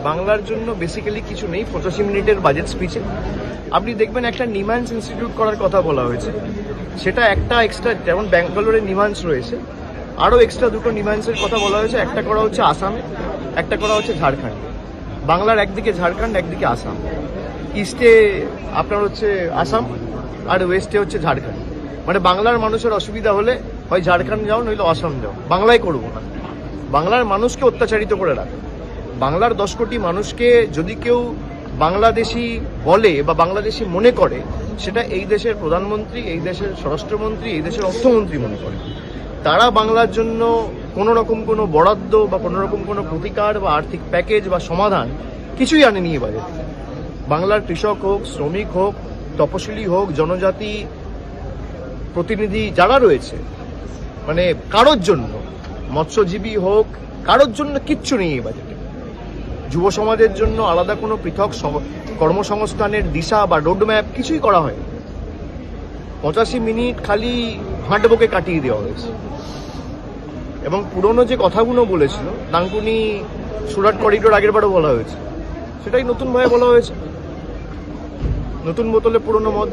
বাংলার জন্য বেসিক্যালি কিছু নেই 85 মিনিটের বাজেট স্পিচে। আপনি দেখবেন একটা নিমান্স ইনস্টিটিউট করার কথা বলা হয়েছে, সেটা একটা এক্সট্রা, যেমন ব্যাঙ্গালোরে নিমান্স রয়েছে, আরও এক্সট্রা দুটো নিমান্সের কথা বলা হয়েছে। একটা করা হচ্ছে আসামে, একটা করা হচ্ছে ঝাড়খণ্ডে। বাংলার একদিকে ঝাড়খণ্ড, একদিকে আসাম। ইস্টে আপনার হচ্ছে আসাম আর ওয়েস্টে হচ্ছে ঝাড়খণ্ড। মানে বাংলার মানুষের অসুবিধা হলে হয় ঝাড়খণ্ড যাও, নইলে আসাম যাও। বাংলায় করবো না, বাংলার মানুষকে অত্যাচারিত করে রাখে। বাংলার 10 কোটি মানুষকে যদি কেউ বাংলাদেশি বলে বা বাংলাদেশি মনে করে, সেটা এই দেশের প্রধানমন্ত্রী, এই দেশের স্বরাষ্ট্রমন্ত্রী, এই দেশের অর্থমন্ত্রী মনে করে। তারা বাংলার জন্য কোনো রকম কোনো বরাদ্দ বা কোনো রকম কোনো প্রতিকার বা আর্থিক প্যাকেজ বা সমাধান কিছুই আনেনি এ বাজেটে। বাংলার কৃষক হোক, শ্রমিক হোক, তপশিলি হোক, জনজাতি প্রতিনিধি যারা রয়েছে, মানে কারোর জন্য, মৎস্যজীবী হোক, কারোর জন্য কিচ্ছু নেই এই বাজেটে। যুব সমাজের জন্য আলাদা কোনো পৃথক কর্মসংস্থানের দিশা বা রোডম্যাপ কিছুই করা হয়। 85 মিনিট খালি হাঁটবুকে কাটিয়ে দেওয়া হয়েছে। এবং পুরনো যে কথাগুলো বলেছিল, ডানকুনি সুরাট করিডোর আগেরবারও বলা হয়েছে, সেটাই নতুনভাবে বলা হয়েছে, নতুন বোতলে পুরনো মদ।